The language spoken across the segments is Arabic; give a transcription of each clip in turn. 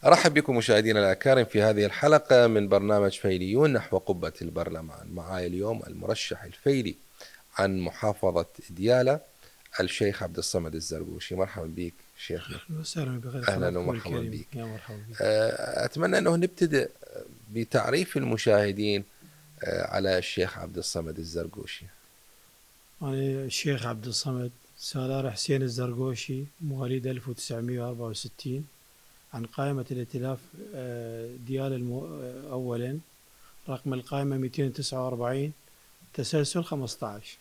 أرحب بكم مشاهدينا الأكارم في هذه الحلقة من برنامج فيليون نحو قبة البرلمان. معاي اليوم المرشح الفيلي عن محافظة ديالى الشيخ عبد الصمد الزرقوشي. مرحبا بك شيخنا. أهلا وسهلا بغير أهلا قناتكم ومرحبا الكريمة، بك. يا مرحبا بك. أتمنى أنه نبتدئ بتعريف المشاهدين على الشيخ عبد الصمد الزرقوشي. أنا الشيخ عبد الصمد سالار حسين الزرقوشي، مواليد 1964، عن قائمة الائتلاف ديال أولا، رقم القائمة 249، تسلسل 15.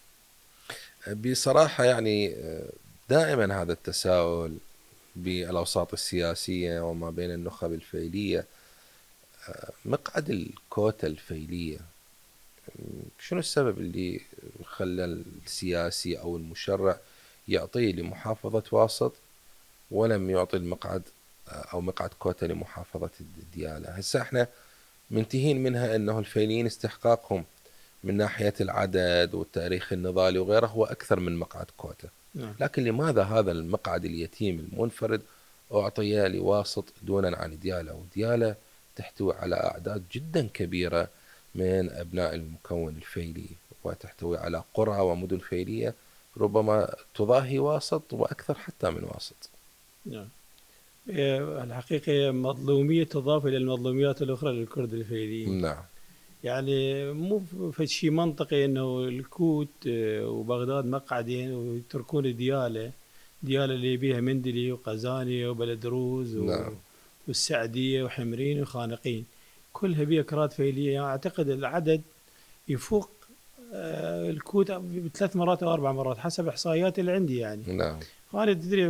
بصراحة يعني دائما هذا التساؤل بالأوساط السياسية وما بين النخب الفيلية، مقعد الكوتا الفيلية، شنو السبب اللي خلى السياسي أو المشرع يعطيه لمحافظة واسط ولم يعطي المقعد أو مقعد كوتا لمحافظة ديالى؟ هسه احنا منتهين منها أنه الفيليين استحقاقهم من ناحية العدد والتاريخ النضالي وغيره هو أكثر من مقعد كوتا، نعم. لكن لماذا هذا المقعد اليتيم المنفرد أعطي لواسط دونا عن ديالى؟ وديالى تحتوي على أعداد جدا كبيرة من أبناء المكون الفيلي، وتحتوي على قرى ومدن فيلية ربما تضاهي واسط وأكثر حتى من واسط. نعم. الحقيقة مظلومية تضاف إلى المظلوميات الأخرى للكرد الفيليين. نعم. يعني مو في شيء منطقي انه الكوت وبغداد مقعدين ويتركون ديالى اللي بيها مندلي وقزاني وبلدروز نعم. والسعدية وحمرين وخانقين، كلها بيها كرات فيلية. يعني اعتقد العدد يفوق الكوت بثلاث مرات او اربع مرات حسب احصائيات اللي عندي يعني. نعم. وانا تدري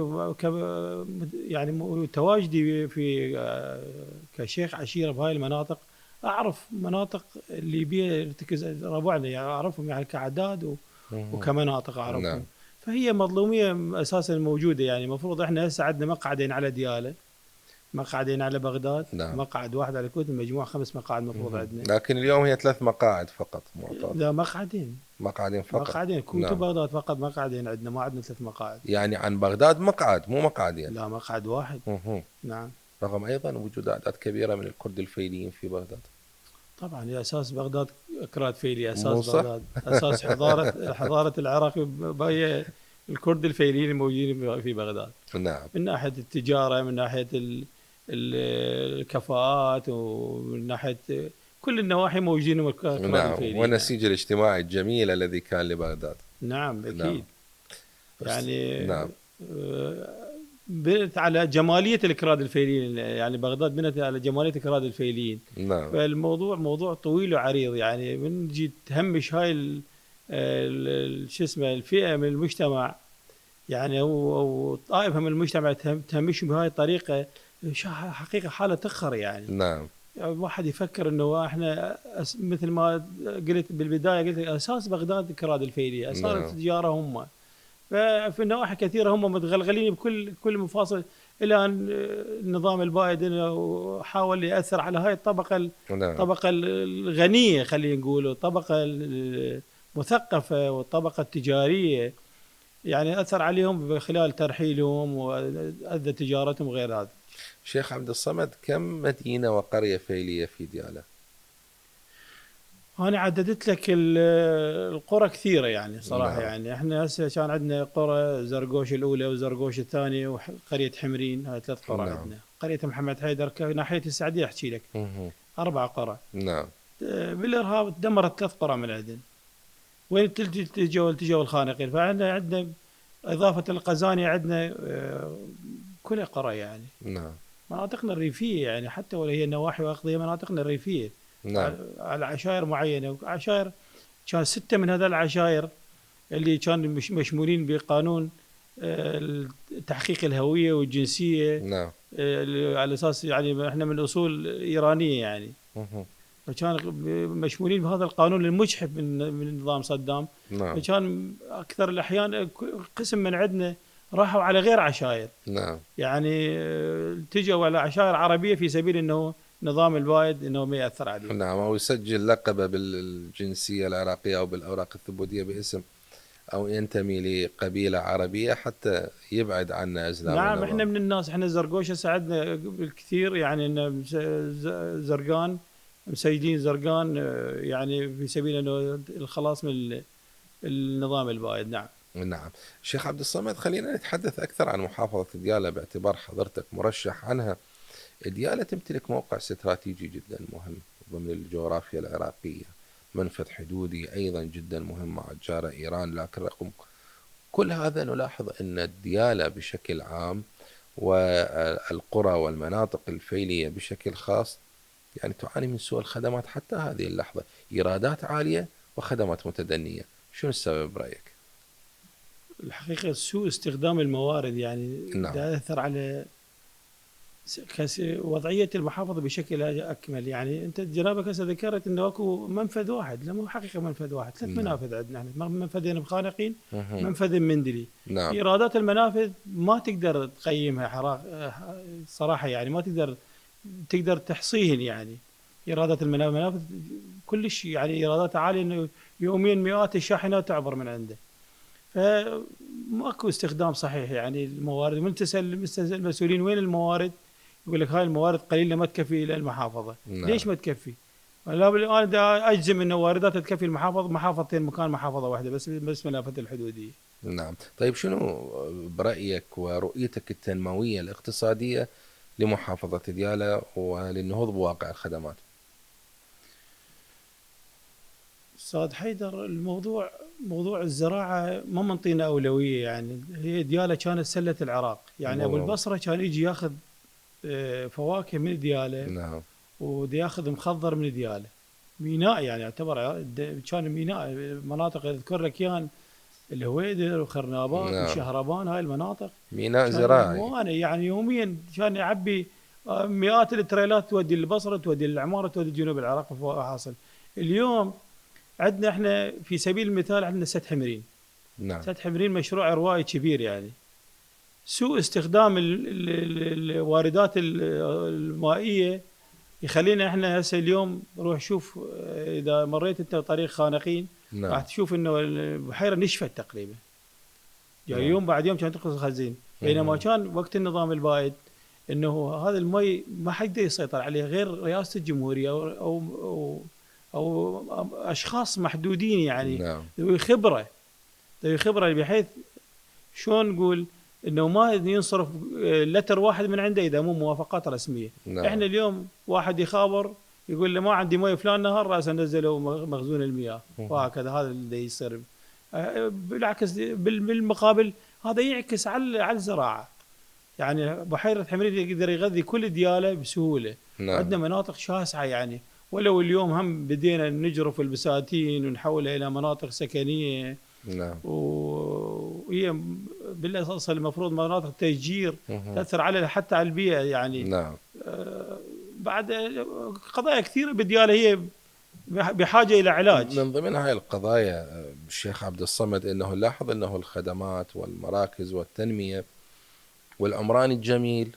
يعني تواجدي في كشيخ عشيره بهاي المناطق، اعرف مناطق اللي بيها يرتكز ربعنا، يعني اعرفهم يعني كعداد وكمناطق نعم. اعرفهم. فهي مظلوميه اساسا موجوده. يعني المفروض احنا هسه عندنا مقعدين على دياله، مقعدين على بغداد، نعم. مقعد واحد على الكويت، المجموع خمس مقاعد مفروض عندنا. لكن اليوم هي 3 مقاعد فقط معطاة. لا، مقعدين. مقعدين فقط. مقعدين كويت نعم. وبغداد فقط مقعدين عندنا، ما عندنا ثلاث مقاعد. يعني عن بغداد مقعد مو مقعدين. لا، مقعد واحد. مه. نعم. رغم أيضا وجود أعداد كبيرة من الكرد الفيليين في بغداد. طبعا هي اساس بغداد، كرات فيلي مو اساس صح؟ بغداد، اساس حضاره العراق هي الكرد الفيليين الموجودين في بغداد، نعم. من ناحيه التجاره، من ناحيه الكفاءات، ومن ناحيه كل النواحي موجودين الكراد نعم، الفيليين يعني. والنسيج الاجتماعي الجميل الذي كان لبغداد. نعم نعم. اكيد. يعني نعم. بنت على جماليه الكراد الفيليين، يعني بغداد بنت على جماليه الكراد الفيليين. نعم. فالموضوع موضوع طويل وعريض. يعني من تجي تهمش هاي شو اسمه الفئه من المجتمع، يعني او طائفه من المجتمع تهمشهم بهاي الطريقه، حقيقه حاله تقهر يعني. نعم. يعني الواحد يفكر انه احنا مثل ما قلت بالبدايه، قلت اساس بغداد كراد الفيلي، اساس نعم. التجاره هم. ففي نواحي كثيره هم متغلغلين بكل مفاصل، الى ان النظام البائد حاول ياثر على هاي الطبقه، نعم. الطبقه الغنيه خلينا نقول، الطبقه المثقفه والطبقه التجاريه. يعني اثر عليهم من خلال ترحيلهم واذى تجارتهم وغير هذا. شيخ عبد الصمد، كم مدينة وقرية فيلية في ديالى؟ أنا عددت لك القرى كثيرة يعني صراحة. نعم. يعني احنا هسه كان عندنا قرى زرقوش الأولى وزرقوش الثانية وقرية حمرين، هاي ثلاث قرى نعم. عندنا. قرية محمد حيدر ناحية السعدية أحكي لك مه. أربع قرى. نعم. بالإرهاب تدمرت ثلاث قرى من عندنا، وين التجوا الخانقين. فعندنا إضافة القزاني عندنا كل قرى يعني. نعم. مناطقنا الريفية يعني، حتى ولا هي النواحي وأقضية، مناطقنا الريفية نعم. على عشائر معينة. عشائر كان ستة من هذا العشائر اللي كانوا مشمولين بقانون تحقيق الهوية والجنسية، نعم. على أساس يعني احنا من أصول إيرانية يعني. مه. فكان مشمولين بهذا القانون المجحف من نظام صدام. نعم. فكان أكثر الأحيان قسم من عندنا راحوا على غير عشائر، نعم. يعني التجوا على عشائر عربية في سبيل أنه نظام البايد أنه ما يأثر عليه. نعم، أو يسجل لقبه بالجنسية العراقية أو بالأوراق الثبوتية باسم أو ينتمي لقبيلة عربية حتى يبعد عنا أزلام نعم، النظام. احنا من الناس، احنا زرقوشة ساعدنا بالكثير، يعني ان زرقان مسيدين زرقان، يعني في سبيل انه الخلاص من النظام البائد. نعم. نعم. شيخ عبد الصمد، خلينا نتحدث أكثر عن محافظة ديالى باعتبار حضرتك مرشح عنها. ديالى تمتلك موقع استراتيجي جدا مهم ضمن الجغرافيا العراقية، منفذ حدودي أيضا جدا مهم مع الجارة إيران، لكن رغم كل هذا نلاحظ أن ديالى بشكل عام والقرى والمناطق الفيلية بشكل خاص يعني تعاني من سوء الخدمات حتى هذه اللحظة، إيرادات عالية وخدمات متدنية. شنو السبب برأيك؟ الحقيقة سوء استخدام الموارد يعني نعم. ده يأثر على وضعية المحافظة بشكل أكمل. يعني أنت جنابك هسه ذكرت أنه أكو منفذ واحد، لا مو حقيقة منفذ واحد، 3 نعم. منافذ عندنا احنا، منفذين بخانقين، مهم. منفذ مندلي. نعم. إيرادات المنافذ ما تقدر تقيمها صراحة، يعني ما تقدر تحصيهن. يعني إيرادات المنافذ كلش يعني إيرادات عالية، إنه يوميا مئات الشاحنات تعبر من عنده، فماكو استخدام صحيح يعني الموارد. من تسأل المسؤولين وين الموارد، يقول لك هاي الموارد قليله ما تكفي للمحافظه. نعم. ليش ما تكفي؟ لا انا دا اجزم ان وارداتها تكفي المحافظه، محافظتين مكان محافظه واحده بس منافذه الحدوديه. نعم. طيب شنو برأيك ورؤيتك التنموية الاقتصادية لمحافظة ديالى وللنهوض بواقع الخدمات؟ استاذ حيدر، موضوع الزراعه ما منطينا اولويه. يعني هي ديالى كانت سله العراق، يعني ابو البصره كان يجي ياخذ فواكه من ديالى، نعم. ودي ياخذ مخضر من ديالى، ميناء يعني يعتبر كان ميناء. مناطق اذكر لك كان الهويدر وخرنابات نعم. وشهربان، هاي المناطق ميناء زراعي. يعني يوميا كان يعبي مئات التريلات تودي البصره، تودي العماره، تودي جنوب العراق. حاصل اليوم عندنا احنا في سبيل المثال عندنا سد حمرين. نعم. سد حمرين مشروع روائي كبير، يعني سوء استخدام الواردات المائيه يخلينا احنا هسه اليوم روح شوف، اذا مريت انت طريق خانقين نعم. راح تشوف انه البحيره نشفت تقريبا، يعني نعم. يوم بعد يوم كان تخلص الخزين. بينما كان وقت النظام البائد انه هذا المي ما حد يسيطر عليه غير رئاسه الجمهوريه او اشخاص محدودين، يعني نعم. ذوي خبره بحيث شلون نقول انه ما ينصرف لتر واحد من عنده اذا مو موافقات رسميه. نعم. احنا اليوم واحد يخابر يقول له ما عندي مي فلان نهار، راسا نزلوا مخزون المياه، وهكذا. هذا اللي يصير. بالعكس بالمقابل هذا يعكس على الزراعه. يعني بحيره حمرين يقدر يغذي كل دياله بسهوله. نعم. عندنا مناطق شاسعه يعني، ولو اليوم هم بدينا نجرف البساتين ونحولها الى مناطق سكنيه. نعم. وهي بالاساس المفروض مناطق تشجير تاثر على حتى على البيئه يعني. نعم. بعد قضايا كثيره بديالة هي بحاجه الى علاج. من ضمن هاي القضايا الشيخ عبد الصمد انه نلاحظ انه الخدمات والمراكز والتنميه والعمران الجميل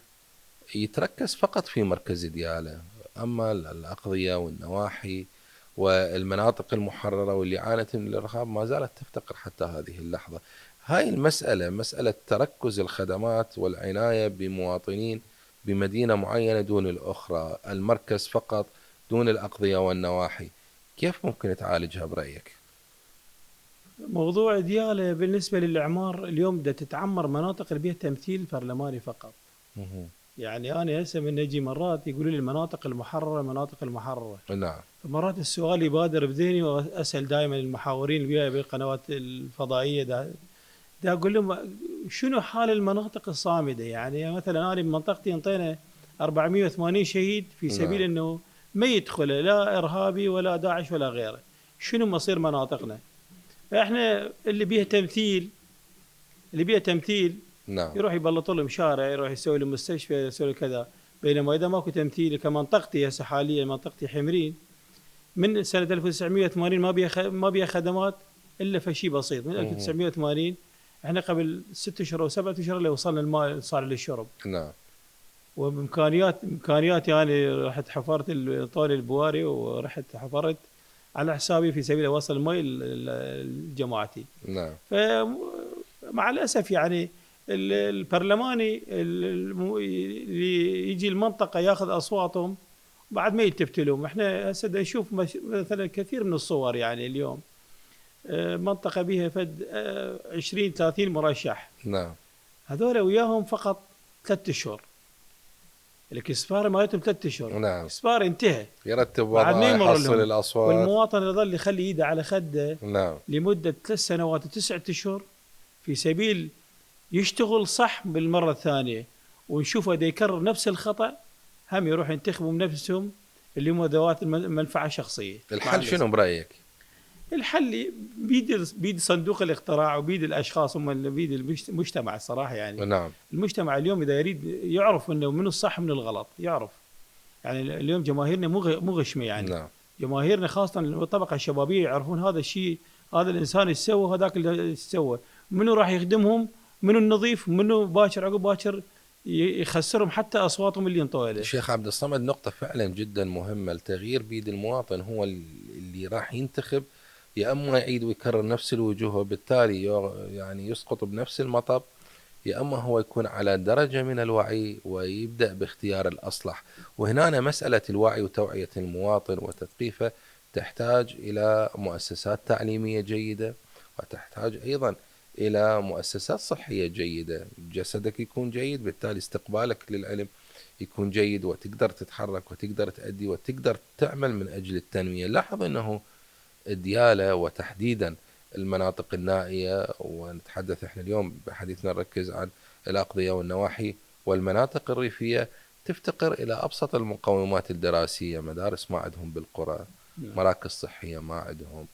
يتركز فقط في مركز ديالى، اما الاقضيه والنواحي والمناطق المحررة واللي عانت من الإرهاب ما زالت تفتقر حتى هذه اللحظة. هاي المسألة، مسألة تركز الخدمات والعناية بمواطنين بمدينة معينة دون الأخرى، المركز فقط دون الأقضية والنواحي، كيف ممكن تعالجها برأيك؟ موضوع ديالة بالنسبة للإعمار اليوم بدها تتعمر مناطق اللي بيها تمثيل برلماني فقط. يعني أنا هسه من نجي مرات يقولوا لي المناطق المحررة. نعم. مرات السؤال يبادر بذهني وأسأل دائما المحاورين اللي وياي بالقنوات الفضائية دا أقول لهم شنو حال المناطق الصامدة؟ يعني مثلا أنا بمنطقتي انطينا 480 شهيد في سبيل نعم. أنه ما يدخل لا إرهابي ولا داعش ولا غيره. شنو مصير مناطقنا؟ فإحنا اللي بيها تمثيل نعم. يروح يبلط لهم شارع، يروح يسوي لهم مستشفى، يسوي له كذا. بينما اذا ماكو تمثيل كمنطقتي هسه حاليا، منطقتي حمرين من سنه 1980 ما بيها خدمات الا فشي بسيط. من 1980 احنا قبل 6 اشهر او 7 اشهر اللي وصلنا الماء صار للشرب. نعم. وبامكانياتي يعني رحت حفرت طول البواري ورحت حفرت على حسابي في سبيل وصل المي الجماعتي. نعم. فمع الأسف يعني البرلماني اللي يجي المنطقة ياخذ أصواتهم بعد ما يلتفتوا لهم. احنا هسه نشوف مثلا كثير من الصور يعني اليوم منطقة بها فد 20-30 مرشح. نعم. هذول وياهم فقط 3 أشهر. الكسبار مالتهم 3 أشهر. نعم. كسبار انتهى. يرتب بعد ما وضعه يمر يحصل لهم. الأصوات. والمواطن يظل يخلي ايده على خده نعم. لمدة 3 سنوات و9 أشهر في سبيل يشتغل صح بالمرة الثانية، ونشوفه دا يكرر نفس الخطأ، هم يروح ينتخبوا من نفسهم اللي هم ذوات المنفعة الشخصية. الحل شنو برأيك؟ الحل بيد صندوق الاقتراع وبيد الاشخاص، هم اللي بيد المجتمع الصراحه يعني. نعم. المجتمع اليوم اذا يريد يعرف انه منو الصح من الغلط يعرف. يعني اليوم جماهيرنا مو غشمه يعني. نعم. جماهيرنا خاصه الطبقه الشبابيه يعرفون هذا الشيء، هذا الانسان ايش سوى، هذاك اللي ايش سوى، منو راح يخدمهم، منو النظيف، منو باكر عقب باكر يخسرهم حتى اصواتهم اللي ينطوها له. شيخ عبد الصمد، نقطة فعلا جدا مهمة. التغيير بيد المواطن، هو اللي راح ينتخب، يا اما يعيد ويكرر نفس الوجوه وبالتالي يعني يسقط بنفس المطب، يا اما هو يكون على درجة من الوعي ويبدأ باختيار الأصلح. وهنا مسألة الوعي وتوعية المواطن وتثقيفه تحتاج إلى مؤسسات تعليمية جيدة، وتحتاج أيضا إلى مؤسسات صحية جيدة. جسدك يكون جيد، بالتالي استقبالك للعلم يكون جيد، وتقدر تتحرك وتقدر تأدي وتقدر تعمل من أجل التنمية. لاحظ أنه ديالى وتحديدا المناطق النائية، ونتحدث احنا اليوم بحديثنا نركز عن الأقضية والنواحي والمناطق الريفية، تفتقر إلى أبسط المقومات الدراسية. مدارس ما عندهم بالقرى، مراكز صحية ما عندهم.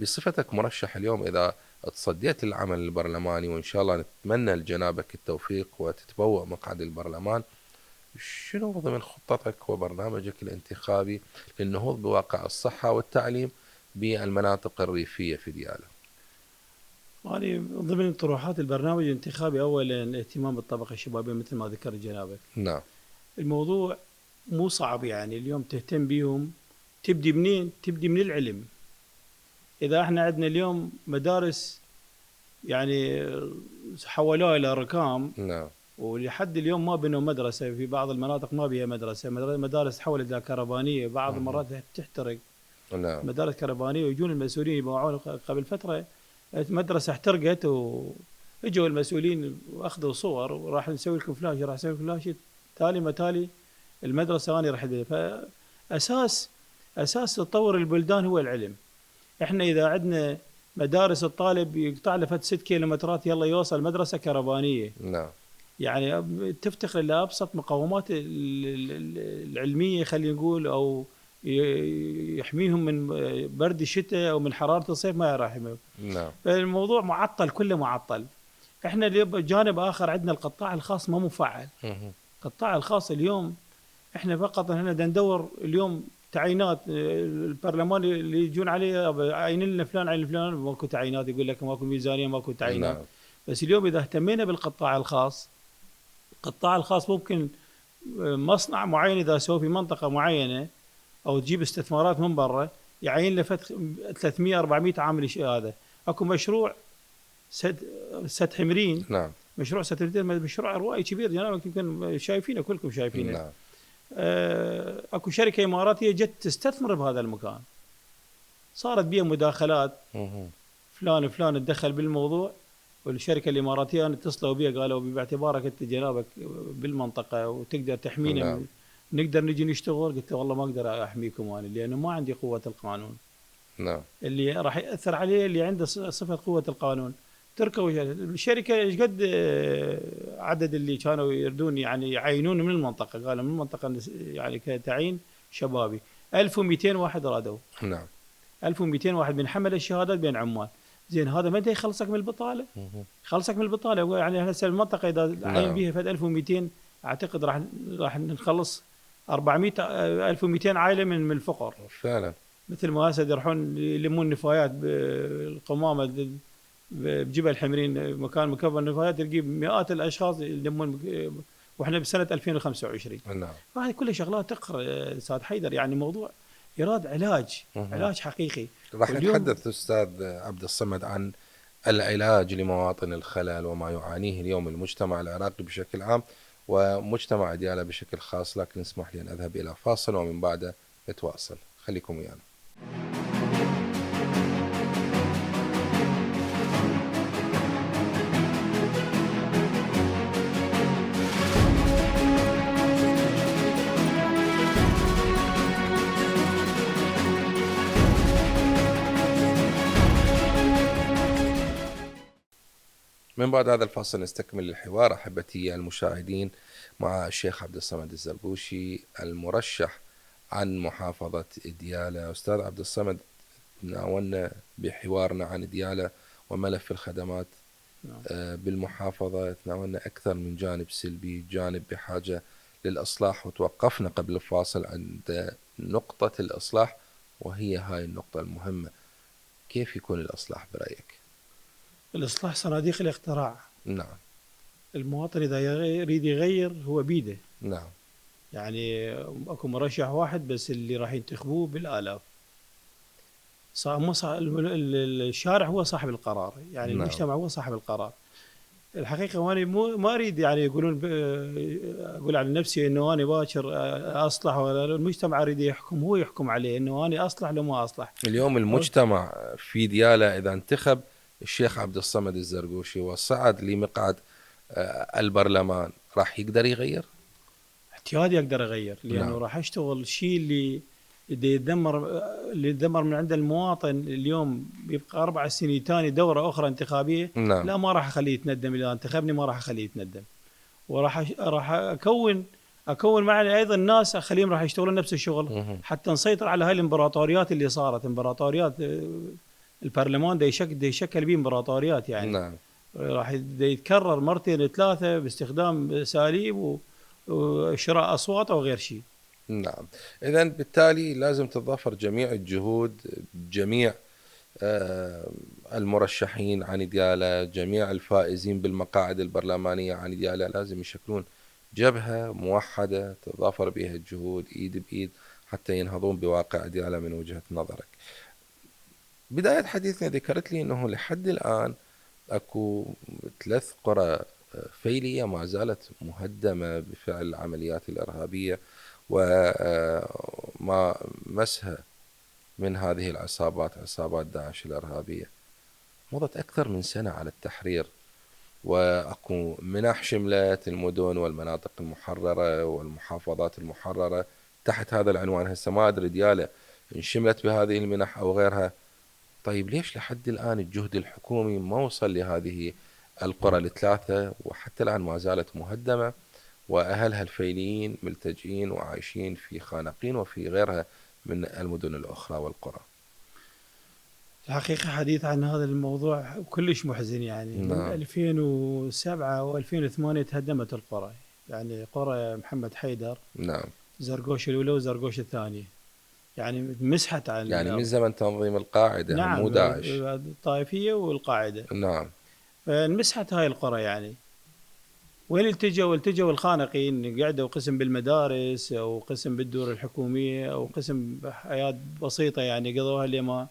بصفتك مرشح اليوم، إذا تصديت للعمل البرلماني، وإن شاء الله نتمنى لجنابك التوفيق وتتبوأ مقعد البرلمان، شنو ضمن خطتك وبرنامجك الانتخابي للنهوض بواقع الصحة والتعليم بالمناطق الريفية في ديالى؟ يعني ضمن طروحات البرنامج الانتخابي أولا الاهتمام بالطبقة الشبابية مثل ما ذكر جنابك. نعم. الموضوع مو صعب يعني، اليوم تهتم بيهم. تبدي منين؟ تبدي من العلم. إذا احنا عندنا اليوم مدارس يعني حولوها إلى ركام. نعم. ولحد اليوم ما بنوا مدرسة، في بعض المناطق ما بها مدرسة، مدارس تحولت إلى كربانية، بعض المرات تحترق. نعم. مدارس كربانية، ويجون المسؤولين يبيعون. قبل فترة مدرسة احترقت وإجوا المسؤولين وأخذوا صور، وراح نسوي لكم فلاش، راح نسوي لكم فلاش، تالي ما تالي المدرسة أنا راح أدري. فأساس تطور البلدان هو العلم. إحنا إذا عندنا مدارس الطالب يقطع له فت 6 كيلومترات يلا يوصل مدرسة كربانية. نعم. يعني تفتقر إلى أبسط مقومات العلمية خلينا نقول، أو يحميهم من برد الشتاء أو من حرارة الصيف ما راح يحميهم. نعم. فالموضوع معطل، كله معطل. إحنا جانب آخر عندنا القطاع الخاص ما مفعل. القطاع الخاص اليوم إحنا فقط هنا ندور اليوم تعيينات. البرلمان اللي يجون عليه عين لنا فلان عين فلان، ماكو تعيينات، يقول لك ماكو ميزانية ماكو تعيينات. نعم. بس اليوم إذا اهتمينا بالقطاع الخاص، القطاع الخاص ممكن مصنع معين إذا سوى في منطقة معينة، أو تجيب استثمارات من برا يعين له 300-400 عامل. هذا أكو مشروع سد حمرين. نعم. مشروع سد حمرين مشروع روائي كبير جنابك، يمكن شايفينه كلكم شايفينه. نعم. أكو شركة إماراتية جت تستثمر بهذا المكان، صارت بها مداخلات. فلان تدخل بالموضوع، والشركة الإماراتية أنا اتصلوا بها قالوا باعتبارك أنت جنابك بالمنطقة وتقدر تحمينا. نعم. نقدر نجي نشتغل. قلت والله ما أقدر أحميكم أنا، لأنه ما عندي قوة القانون. نعم. اللي راح يأثر عليه اللي عنده صفة قوة القانون. تركوا الشركة إيش قد عدد اللي كانوا يردون يعني يعينون من المنطقة، قالوا من المنطقة يعني كتعيين شبابي 1200 واحد رادوا. نعم. 1200 واحد من حمل الشهادات بين عمال. زين هذا متى يخلصك من البطالة؟ خلصك من البطالة. يعني هسه المنطقة إذا عين بيها فد 1200 أعتقد راح نخلص 1200 عائلة من الفقر فعلا. مثل ما هسه يروحون يلمون نفايات بالقمامة بجبل حمرين، مكان مكبر نفايات تلقي مئات الأشخاص يلمون، وإحنا بسنة 2025. نعم. فهذه كلها شغلات تقهر أستاذ حيدر. يعني موضوع يراد علاج حقيقي. راح واليوم نتحدث أستاذ عبد الصمد عن العلاج لمواطن الخلل وما يعانيه اليوم المجتمع العراقي بشكل عام ومجتمع ديالى بشكل خاص، لكن اسمح لي أن أذهب إلى فاصل ومن بعده نتواصل. خليكم ويانا. من بعد هذا الفاصل نستكمل الحوار أحبتي المشاهدين مع الشيخ عبد الصمد الزرقوشي المرشح عن محافظة ديالى. أستاذ عبد الصمد، تناولنا بحوارنا عن ديالى وملف الخدمات بالمحافظة، تناولنا أكثر من جانب سلبي، جانب بحاجة للإصلاح، وتوقفنا قبل الفاصل عند نقطة الإصلاح وهي هاي النقطة المهمة. كيف يكون الإصلاح برأيك؟ الإصلاح صناديق الاقتراع. نعم. المواطن إذا يريد يغير هو بيده. نعم. يعني أكو مرشح واحد بس اللي راح ينتخبوه بالآلاف. الشارع هو صاحب القرار، يعني نعم. المجتمع هو صاحب القرار. الحقيقة وأنا ما أريد يعني يقولون أقول عن نفسي إنه أنا باكر أصلح، ولا المجتمع أريد يحكم، هو يحكم عليه إنه أنا أصلح لو ما أصلح. اليوم المجتمع في ديالى إذا انتخب الشيخ عبد الصمد الزرقوشي وصعد لمقعد البرلمان راح يقدر يغير؟ احتياطي يقدر يغير، لأنه نعم. راح يشتغل الشيء اللي يتدمر من عند المواطن. اليوم بيبقى 4 سنين ثاني دورة أخرى انتخابية. نعم. لا، ما راح أخليه يتندم. إذا انتخبني ما راح أخليه يتندم، وراح أكون معي أيضا ناس أخليهم راح يشتغلون نفس الشغل حتى نسيطر على هاي الإمبراطوريات اللي صارت. إمبراطوريات البرلمان دا يشكل به إمبراطوريات يعني. نعم. راح يتكرر مرتين 3 باستخدام أساليب وشراء أصوات أو غير شيء. نعم. إذن بالتالي لازم تتضافر جميع الجهود، جميع المرشحين عن ديالى، جميع الفائزين بالمقاعد البرلمانية عن ديالى، لازم يشكلون جبهة موحدة تتضافر بها الجهود إيد بإيد حتى ينهضون بواقع ديالى من وجهة نظرك. بداية حديثنا ذكرت لي أنه لحد الآن أكو 3 قرى فيلية ما زالت مهدمة بفعل العمليات الإرهابية وما مسها من هذه العصابات، عصابات داعش الإرهابية. مضت أكثر من سنة على التحرير، وأكو منح شملت المدن والمناطق المحررة والمحافظات المحررة تحت هذا العنوان. هسه ما أدري ديالى إن شملت بهذه المنح أو غيرها. طيب ليش لحد الآن الجهد الحكومي ما وصل لهذه القرى ال3 وحتى الآن ما زالت مهدمة وأهلها الفيليين ملتجئين وعايشين في خانقين وفي غيرها من المدن الأخرى والقرى؟ الحقيقة حديث عن هذا الموضوع كلش محزن يعني. نعم. من 2007 و2008 تهدمت القرى، يعني قرى محمد حيدر. نعم. زرقوش الأولى وزرقوش الثانية، يعني مسحت عن يعني من زمن تنظيم القاعدة. نعم. مو داعش. الطائفية والقاعدة. نعم. فانمسحت هاي القرى يعني. وين التجوا الخانقين، قعدوا قسم بالمدارس أو قسم بالدور الحكومية أو قسم بحياة بسيطة يعني قضوها اللي ما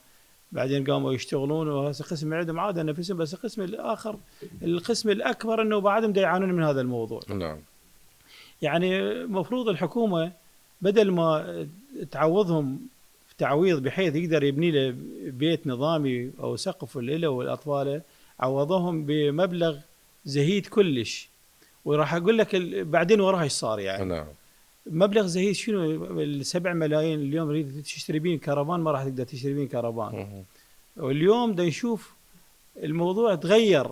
بعدين قاموا يشتغلون. وهذا قسم عندهم عادة نفسهم، بس القسم الآخر القسم الأكبر أنه بعدهم دا يعانون من هذا الموضوع. نعم. يعني مفروض الحكومة بدل ما تعوضهم تعويض بحيث يقدر يبني له بيت نظامي أو سقف له والأطفال، عوضهم بمبلغ زهيد كلش. وراح أقول لك بعدين وراها إيش صار يعني. نعم. مبلغ زهيد شنو؟ 7 ملايين اليوم تريد تشتري بين كرفان، ما راح تقدر تشتري بين كرفان. واليوم دا نشوف الموضوع تغير.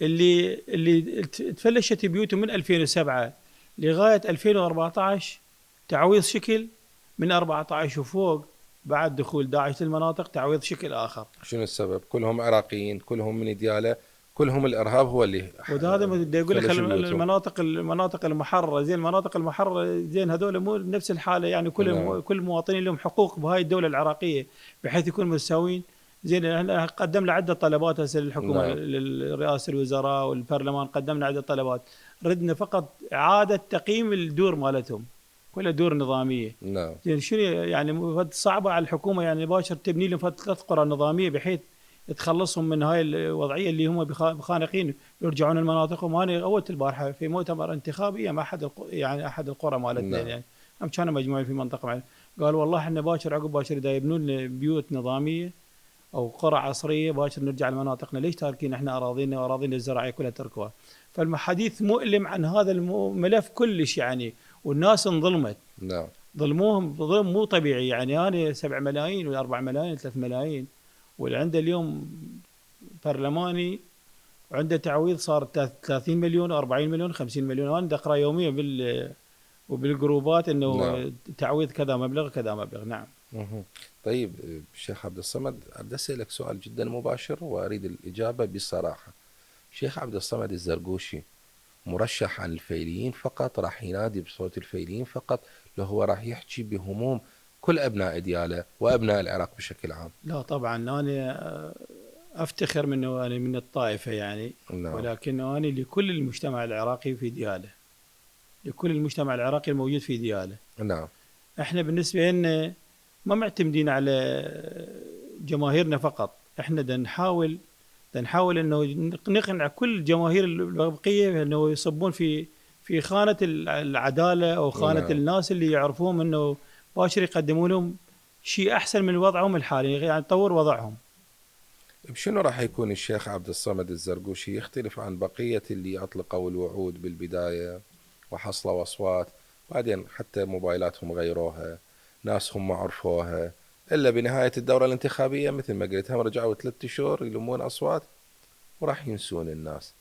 اللي تفلشت بيوتهم من 2007 لغاية 2014 تعويض شكل، من 14 وفوق بعد دخول داعش للمناطق تعويض شكل آخر. شنو السبب؟ كلهم عراقيين، كلهم من ديالى، كلهم الإرهاب هو اللي وهذا ما يقول لك المناطق المحررة زين. المناطق المحررة زين هذول مو نفس الحالة يعني. كل مواطنين لهم حقوق بهاي الدولة العراقية بحيث يكونوا متساويين. زين احنا قدمنا عدة طلبات هسه للحكومة. لرئاسة الوزراء والبرلمان قدمنا عدة طلبات. ردنا فقط إعادة تقييم الدور مالتهم. ولا دور نظاميه. نعم. يعني شنو يعني صعبه على الحكومه يعني باشر تبني لهم 3 قرى نظاميه بحيث تخلصهم من هاي الوضعيه اللي هم بخانقين يرجعون لمناطقهم. انا اولت البارحه في مؤتمر انتخابي مع يعني احد القرى مالتنا نعم. يعني هم كانوا مجموعين في منطقه معينه. قال والله احنا باشر عقب باشر اذا يبنون لنا بيوت نظاميه او قرى عصريه باشر نرجع لمناطقنا. ليش تاركين احنا اراضينا واراضينا الزراعيه كلها تركوها؟ فالحديث مؤلم عن هذا الملف كلش يعني. والناس انظلمت، نعم. ظلموهم ظلم مو طبيعي. يعني انا 7 ملايين ولا 4 ملايين 3 ملايين واللي عنده اليوم برلماني وعنده تعويض صار 30 مليون 40 مليون 50 مليون. انا اقرا يوميا وبالجروبات نعم. انه تعويض كذا مبلغ كذا مبلغ. نعم. مهم. طيب شيخ عبد الصمد، أريد أسألك سؤال جدا مباشر وأريد الإجابة بصراحة. شيخ عبد الصمد الزرقوشي مرشح عن الفيليين فقط، راح ينادي بصوت الفيليين فقط، لو هو راح يحكي بهموم كل أبناء ديالى وأبناء العراق بشكل عام؟ لا طبعا انا افتخر منه انا من الطائفه يعني. نعم. ولكن انا لكل المجتمع العراقي في دياله، لكل المجتمع العراقي الموجود في دياله. نعم. احنا بالنسبه لنا ما معتمدين على جماهيرنا فقط. احنا بدنا نحاول انه نقنع كل الجماهير البقيه انه يصبون في خانه العداله او خانه نعم. الناس اللي يعرفون انه باشر يقدمون لهم شيء احسن من وضعهم الحالي يعني تطور وضعهم. بشنو راح يكون الشيخ عبد الصمد الزرقوشي يختلف عن بقية اللي أطلقوا الوعود بالبداية وحصلوا أصوات، بعدين حتى موبايلاتهم غيروها، ناسهم ما عرفوها، إلا بنهاية الدورة الانتخابية مثل ما قلت هم رجعوا 3 شهور يلمون أصوات وراح ينسون الناس.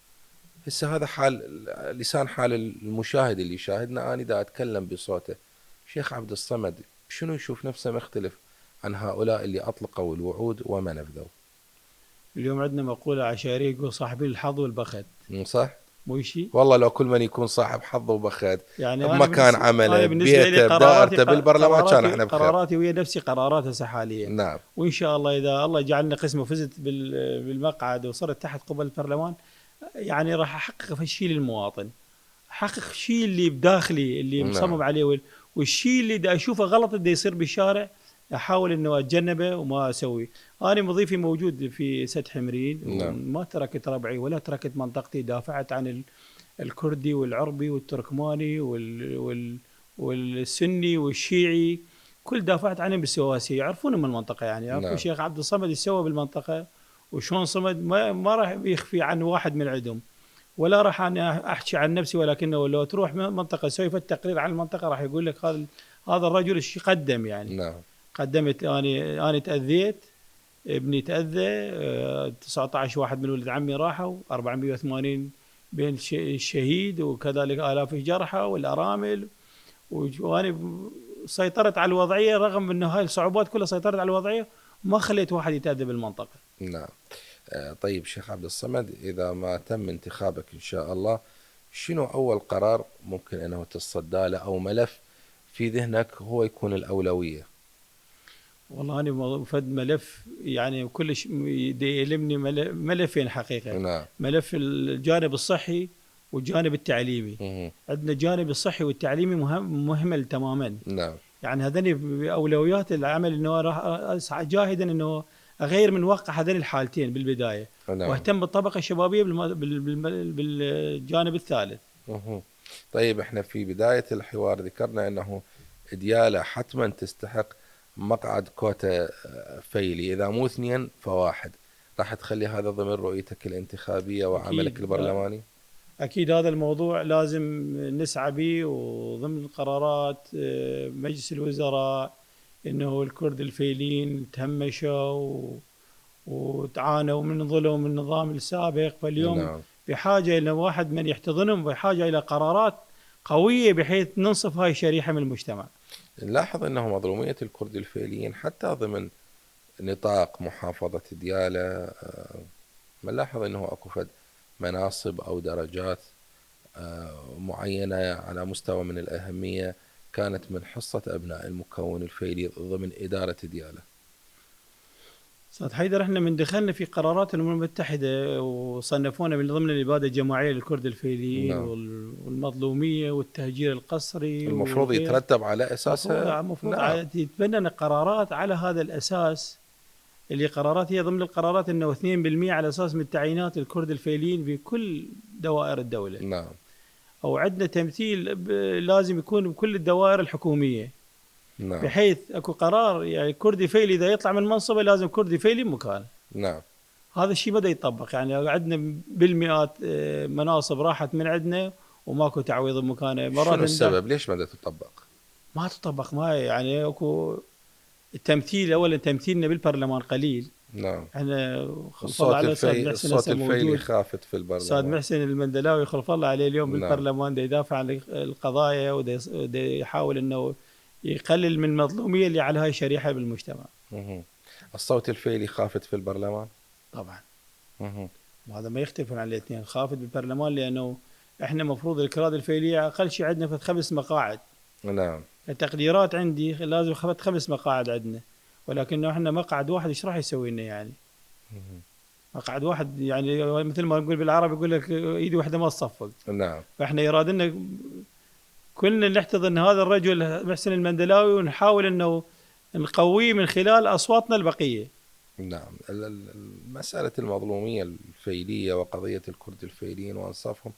هسه هذا حال لسان حال المشاهد اللي يشاهدنا، أنا دا أتكلم بصوته. شيخ عبد الصمد شنو يشوف نفسه مختلف عن هؤلاء اللي أطلقوا الوعود وما نفذوا؟ اليوم عندنا مقوله عشائريه يقول صاحبي الحظ والبخت. صح؟ مو شيء والله لو كل من يكون صاحب حظ وبخت يعني. بمكان عمله انا بالنسبه لي ببيته بدائرته بالبرلمان كان احنا بخير. قراراتي ويا نفسي قرارات هسه حاليا. نعم. وان شاء الله اذا الله جعلنا قسم وفزت بالمقعد وصرت تحت قبل البرلمان يعني راح احقق الشيء للمواطن، احقق الشيء اللي بداخلي اللي نعم. مصمم عليه والشيء اللي دا اشوفه غلط دا يصير بالشارع احاول انه اتجنبه وما اسوي. انا وظيفي موجود في سد حمرين نعم. وما تركت ربعي ولا تركت منطقتي. دافعت عن الكردي والعربي والتركماني والسني والشيعي، كل دافعت عنهم بالسواسية. يعرفون من المنطقة يعني، يعرفون نعم. الشيخ عبد الصمد يسوى بالمنطقة وشون صمد ما راح يخفي عن واحد من عندهم. ولا راح أنا أحكي عن نفسي، ولكنه لو تروح منطقة سوي التقرير عن المنطقة راح يقول لك هذا الرجل ايش قدم يعني. نعم. قدمت أنا تأذيت، ابني تأذى، 19 واحد من ولد عمي راحوا، 480 بين الشهيد وكذلك آلاف جرحى والأرامل. وأنا سيطرت على الوضعية رغم أن هاي الصعوبات كلها سيطرت على الوضعية وما خليت واحد يتأذى بالمنطقة. نعم. طيب شيخ عبد الصمد، إذا ما تم انتخابك إن شاء الله، شنو أول قرار ممكن أنه تتصدى له أو ملف في ذهنك هو يكون الأولوية؟ والله أنا فد ملف يعني كلش يلمني ملفين حقيقة. نعم. ملف الجانب الصحي والجانب التعليمي. عندنا الجانب الصحي والتعليمي مهمل تماما. نعم. يعني هذني بأولويات العمل أنه راح أسعى جاهدا أنه أغير من واقع هذين الحالتين بالبداية. نعم. واهتم بالطبقة الشبابية بالجانب الثالث. طيب احنا في بداية الحوار ذكرنا أنه ديالى حتما تستحق مقعد كوتا فيلي، إذا مو 2 فواحد. راح تخلي هذا ضمن رؤيتك الانتخابية وعملك البرلماني؟ أكيد هذا الموضوع لازم نسعى به وضمن قرارات مجلس الوزراء إنه الكرد الفيلين تهمشوا وتعانوا من ظلم النظام السابق. فاليوم نعم. بحاجة إلى واحد من يحتضنهم، بحاجة إلى قرارات قوية بحيث ننصف هاي الشريحة من المجتمع. نلاحظ أنه مظلومية الكرد الفيليين حتى ضمن نطاق محافظة ديالى، نلاحظ أنه أكو فد مناصب أو درجات معينة على مستوى من الأهمية كانت من حصة أبناء المكون الفيلي ضمن إدارة ديالى. استاذ حيدر، احنا من دخلنا في قرارات الامم المتحده وصنفونا من ضمن الاباده الجماعيه للكرد الفيليين نعم. والمظلوميه والتهجير القسري المفروض وغير. يترتب على أساسها. المفروض نعم. تتبنى قرارات على هذا الاساس. اللي قرارات هي ضمن القرارات انه 2% على اساس من تعيينات الكرد الفيليين في كل دوائر الدوله. نعم. او عندنا تمثيل لازم يكون بكل الدوائر الحكوميه. نعم. بحيث اكو قرار يعني كردي فيلي اذا يطلع من منصبه لازم كردي فيلي بمكانه. نعم. هذا الشيء بدا يطبق، يعني عندنا بالمئات مناصب راحت من عندنا وماكو تعويض بمكانه. مرات شنو السبب؟ ليش ما تطبق؟ ما تطبق، ما يعني اكو التمثيل. اولا تمثيلنا بالبرلمان قليل. نعم. احنا خلف الله عليه الصوت الفيلي خافت في استاذ البرلمان. محسن المندلاوي خلف الله عليه اليوم نعم. بالبرلمان دا يدافع عن القضايا ودا يحاول انه يقلل من المظلوميه اللي على هاي الشريحه بالمجتمع. الصوت الفيلي خافت في البرلمان. طبعا. وهذا ما يختلفون عن الاثنين. خافت بالبرلمان لانه احنا مفروض الكراد الفيليه اقل شيء عندنا في 5 مقاعد. نعم. التقديرات عندي لازم 5 مقاعد عندنا، ولكنه احنا مقعد واحد ايش راح يسوي لنا يعني؟ مقعد واحد يعني مثل ما نقول بالعربي يقول لك ايدي واحده ما تصفق. نعم. فاحنا يرادنا كلنا نحتضن هذا الرجل محسن المندلاوي ونحاول انه نقويه من خلال اصواتنا البقيه. نعم. مسألة المظلومية الفيلية وقضية الكرد الفيليين وأنصافهم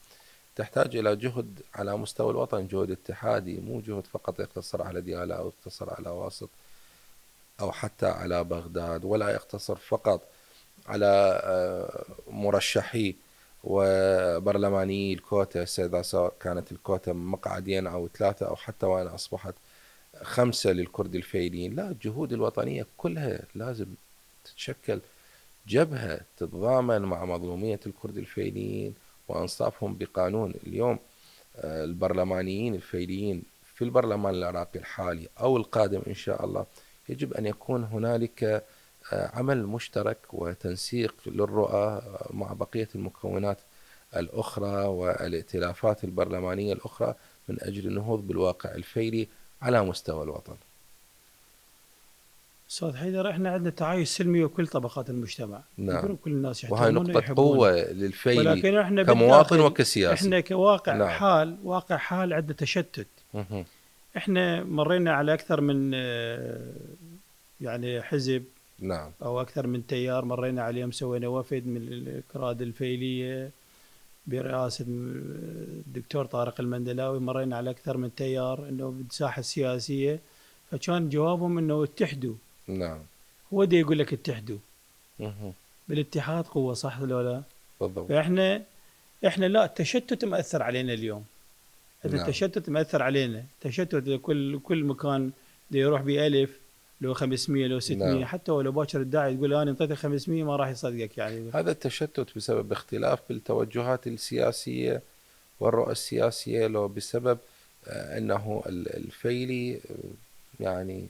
تحتاج إلى جهد على مستوى الوطن، جهد اتحادي، مو جهد فقط يقتصر على ديالى أو يقتصر على واسط أو حتى على بغداد، ولا يقتصر فقط على مرشحي وبرلماني الكوتا. إذا كانت الكوتا مقعدين أو 3 أو حتى وإن أصبحت 5 للكرد الفيليين، لا، الجهود الوطنية كلها لازم تتشكل جبهة تتضامن مع مظلومية الكرد الفيليين وأنصافهم بقانون. اليوم البرلمانيين الفيليين في البرلمان العراقي الحالي أو القادم إن شاء الله يجب أن يكون هنالك عمل مشترك وتنسيق للرؤى مع بقية المكونات الأخرى والائتلافات البرلمانية الأخرى من أجل النهوض بالواقع الفيلي على مستوى الوطن. استاذ حيدر، احنا عندنا تعايش سلمي وكل طبقات المجتمع. نعم. كل الناس وهي نقطة قوة للفيلي، ولكن احنا كمواطن وكسياسي. احنا كواقع نعم. حال، واقع حال عندنا تشتت. احنا مرينا على اكثر من يعني حزب. نعم. او اكثر من تيار مرينا عليهم. سوينا وفد من الكراد الفيليه برئاسه الدكتور طارق المندلاوي. مرينا على اكثر من تيار انه بالساحه السياسيه، فكان جوابهم انه اتحدوا. نعم. هو دا يقول لك اتحدوا. بالاتحاد قوه، صح ولا لا؟ بالضبط. فاحنا لا، التشتت مأثر علينا اليوم. نعم. التشتت مأثر علينا. تشتت كل مكان دا يروح ب1000 لو 500 لو 600. نعم. حتى ولو باكر الداعي تقول انا انطيته 500 ما راح يصدقك يعني. هذا التشتت بسبب اختلاف بالتوجهات السياسيه والرؤى السياسيه، لو بسبب انه الفيلي يعني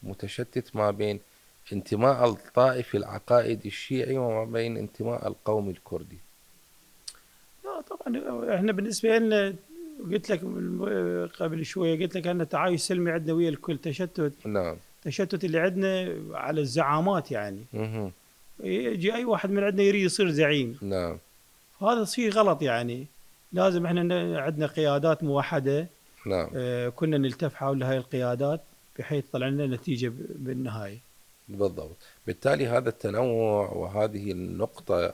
متشتت ما بين انتماء الطائفي العقائدي الشيعي وما بين انتماء القومي الكردي. لا طبعا احنا بالنسبه لنا قلت لك قبل شويه، قلت لك ان تعايش سلمي عندنا ويا الكل. تشتت. نعم. التشتت اللي عندنا على الزعامات يعني. يجي اي واحد من عندنا يريد يصير زعيم. نعم. هذا شيء غلط يعني. لازم احنا عندنا قيادات موحده. نعم. كنا نلتف حول هاي القيادات بحيث طلع لنا نتيجه بالنهايه. بالضبط. بالتالي هذا التنوع وهذه النقطه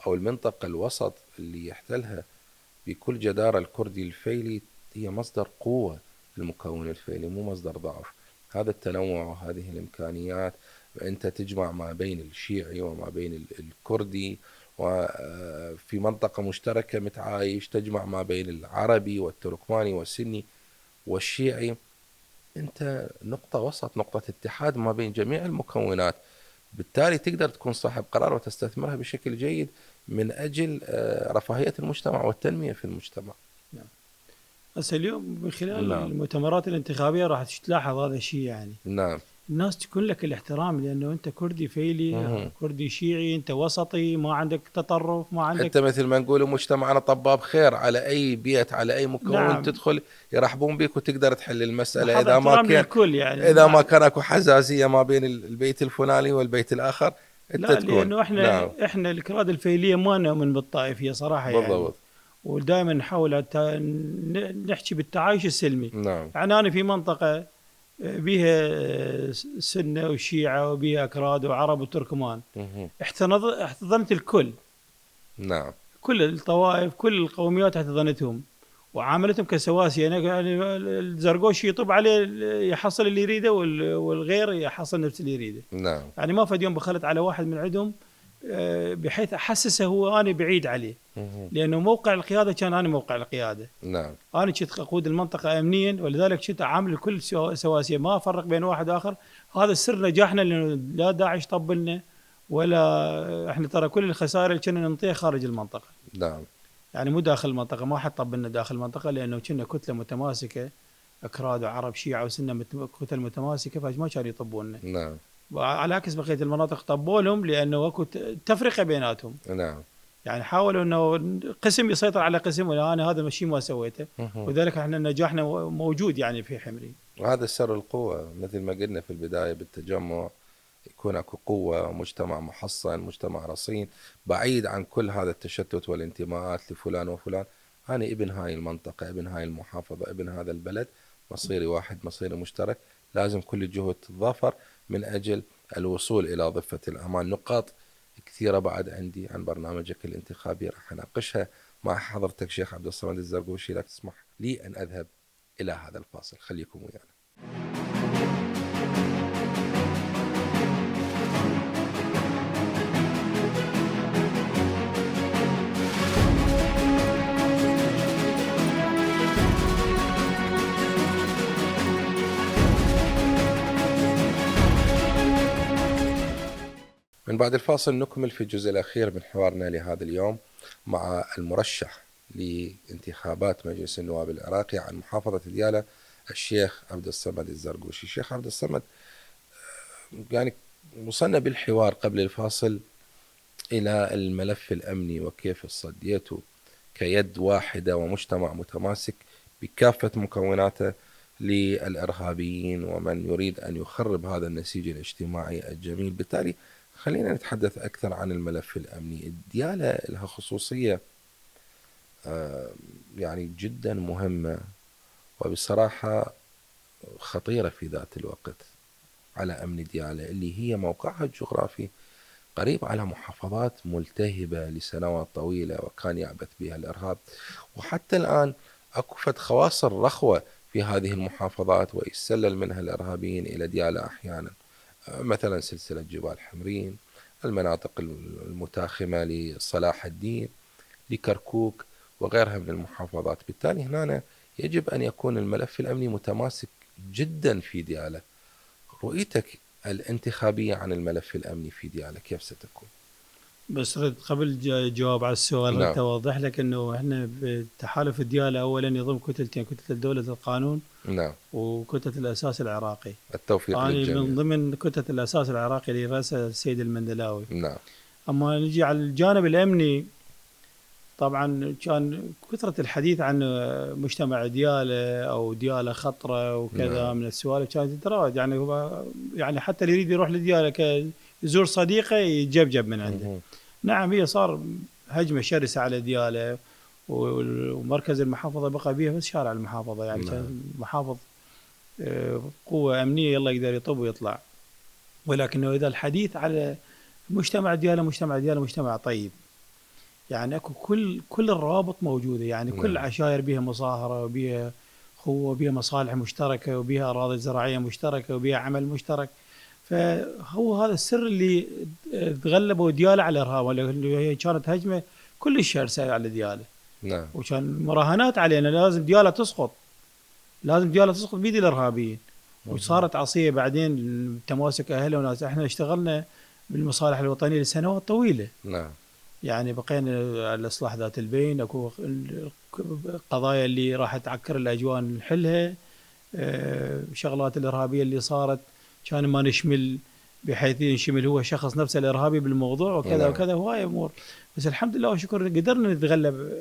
او المنطقه الوسط اللي يحتلها بكل جداره الكردي الفيلي هي مصدر قوه للمكون الفيلي، مو مصدر ضعف. هذا التنوع وهذه الامكانيات، انت تجمع ما بين الشيعي وما بين الكردي وفي منطقه مشتركه متعايش، تجمع ما بين العربي والتركماني والسني والشيعي. انت نقطه وسط، نقطه اتحاد ما بين جميع المكونات. بالتالي تقدر تكون صاحب قرار وتستثمرها بشكل جيد من أجل رفاهية المجتمع والتنمية في المجتمع. نعم. هسه اليوم من خلال نعم. المؤتمرات الانتخابية راح تلاحظ هذا الشيء يعني. نعم. الناس تكون لك الاحترام لأنه أنت كردي فيلي، كردي شيعي، أنت وسطي، ما عندك تطرف، ما عندك. أنت مثل ما نقول مجتمعنا طباب خير، على أي بيت على أي مكون نعم. تدخل يرحبون بك وتقدر تحل المسألة. إذا ما كان يعني. إذا نعم. ما كان أكو حزازية ما بين البيت الفلاني والبيت الآخر انت لا، تكون. لانه نعم. احنا الكراد الفيليه ما نؤمن بالطائفيه صراحه يعني. بالضبط. ودائما نحاول نحكي بالتعايش السلمي. نعم. يعني انا في منطقه بيها سنه وشيعه وبيها اكراد وعرب وتركمان، مهم. احتضنت الكل، نعم. كل الطوائف كل القوميات احتضنتهم وعاملتهم كسواسية. يعني الزرقوشي يطب عليه يحصل اللي يريده، والغير يحصل نفس اللي يريده. نعم. يعني ما فد يوم بخلت على واحد من عندهم بحيث احسسه هو انا بعيد عليه، مهم. لانه موقع القياده كان انا موقع القياده. نعم. انا كنت اقود المنطقه امنيا، ولذلك كنت اعامل الكل سواسيه، ما افرق بين واحد واخر. هذا سر نجاحنا، لانه لا داعش طبلنا ولا احنا ترى كل الخسائر اللي كنا ننطيها خارج المنطقه، نعم. يعني مو داخل المنطقه. ما حد طبلنا داخل المنطقه، لانه كنا كتله متماسكه، اكراد وعرب شيعه وسنه كتل متماسكه، فما كانوا يطبوننا. نعم. على عكس بقيه المناطق طبوا لهم، لانه اكو تفرقه بيناتهم. نعم. يعني حاولوا انه قسم يسيطر على قسم، ولا انا هذا الشيء ما سويته. مهم. وذلك احنا نجاحنا موجود يعني في حمري. وهذا سر القوة، مثل ما قلنا في البداية بالتجمع، يكون اكو قوة، مجتمع محصن، مجتمع رصين، بعيد عن كل هذا التشتت والانتماءات لفلان وفلان. أنا ابن هاي المنطقة، ابن هاي المحافظة، ابن هذا البلد، مصيري واحد، مصيري مشترك. لازم كل الجهود تتضافر من أجل الوصول إلى ضفة الأمان. نقاط كثيرة بعد عندي عن برنامجك الانتخابي راح أناقشها مع حضرتك شيخ عبد الصمد الزرقوشي، لك تسمح لي أن أذهب إلى هذا الفاصل. خليكم ويانا. من بعد الفاصل نكمل في الجزء الأخير من حوارنا لهذا اليوم مع المرشح لانتخابات مجلس النواب العراقي عن محافظة ديالى، الشيخ عبد الصمد الزرقوشي. الشيخ عبد الصمد، يعني وصلنا بالحوار قبل الفاصل إلى الملف الأمني وكيف صديته كيد واحدة ومجتمع متماسك بكافة مكوناته للإرهابيين ومن يريد أن يخرب هذا النسيج الاجتماعي الجميل. بالتالي خلينا نتحدث أكثر عن الملف الأمني. ديالى لها خصوصية يعني جدا مهمة، وبصراحة خطيرة في ذات الوقت على أمن ديالى، اللي هي موقعها الجغرافي قريب على محافظات ملتهبة لسنوات طويلة وكان يعبث بها الإرهاب. وحتى الآن أكو فد خواصر رخوة في هذه المحافظات، ويسلل منها الإرهابيين إلى ديالى أحيانا، مثلا سلسلة جبال حمرين، المناطق المتاخمة لصلاح الدين، لكركوك، وغيرها من المحافظات. بالتالي هنا يجب أن يكون الملف الأمني متماسك جدا في ديالى. رؤيتك الانتخابية عن الملف الأمني في ديالى كيف ستكون؟ بس قبل جواب على السؤال، نعم. اوضح لك انه احنا بتحالف ديالى اولا يضم كتلتين، كتله دوله القانون نعم. وكتله الاساس العراقي. التوفيق أنا للجميع. من ضمن كتله الاساس العراقي اللي راسه السيد المندلاوي. نعم. اما نجي على الجانب الامني، طبعا كان كثرة الحديث عن مجتمع ديالى أو ديالى خطرة وكذا نعم. من السوالف كانت تتراود. يعني هو يعني حتى اللي يريد يروح لديالى يزور صديقه يتجبجب من عنده. مهم. نعم، هي صار هجمة شرسة على ديالى، ومركز المحافظة بقى بيها بس شارع المحافظة. يعني نعم. كان محافظ قوة أمنية يلا يقدر يطب ويطلع. ولكنه إذا الحديث على مجتمع ديالى، مجتمع ديالى مجتمع طيب، يعني اكو كل الروابط موجوده. يعني كل نعم. عشائر بها مصاهره وبها قوه وبها مصالح مشتركه وبها اراضي زراعيه مشتركه وبها عمل مشترك. فهو هذا السر اللي تغلبوا ديالى على الارهاب، ولا هي كانت هجمه كل شرسه على ديالى. نعم. وكان مراهنات علينا لازم ديالى تسقط، لازم ديالى تسقط بيد الارهابيين. وصارت عصيه بعدين تماسك اهلها وناس. احنا اشتغلنا بالمصالح الوطنيه لسنوات طويله. نعم. يعني بقينا على الاصلاح ذات البين، اكو قضايا اللي راح تعكر الاجواء نحلها. شغلات الارهابيه اللي صارت كان ما نشمل، بحيث ينشمل هو شخص نفسه الارهابي بالموضوع وكذا. نعم. وكذا هواي امور. بس الحمد لله وشكر قدرنا نتغلب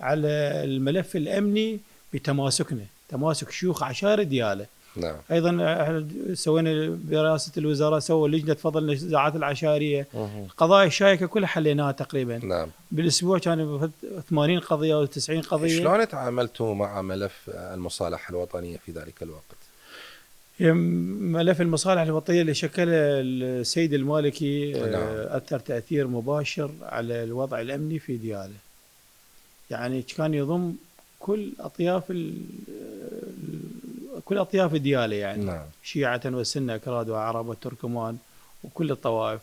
على الملف الامني بتماسكنا، تماسك شيوخ عشائر ديالى. نعم. أيضا سوينا برئاسة الوزراء سووا لجنة فضل النزاعات العشائرية. القضايا الشائكة كلها حليناها تقريبا. نعم. بالأسبوع كان 80 قضية أو 90 قضية. شلون تعاملتوا مع ملف المصالحة الوطنية في ذلك الوقت؟ ملف المصالح الوطنية اللي شكله السيد المالكي نعم. أثر تأثير مباشر على الوضع الأمني في ديالى. يعني كان يضم كل أطياف ديالى يعني. نعم. شيعة وسنة أكراد وعرب وتركمان وكل الطوائف.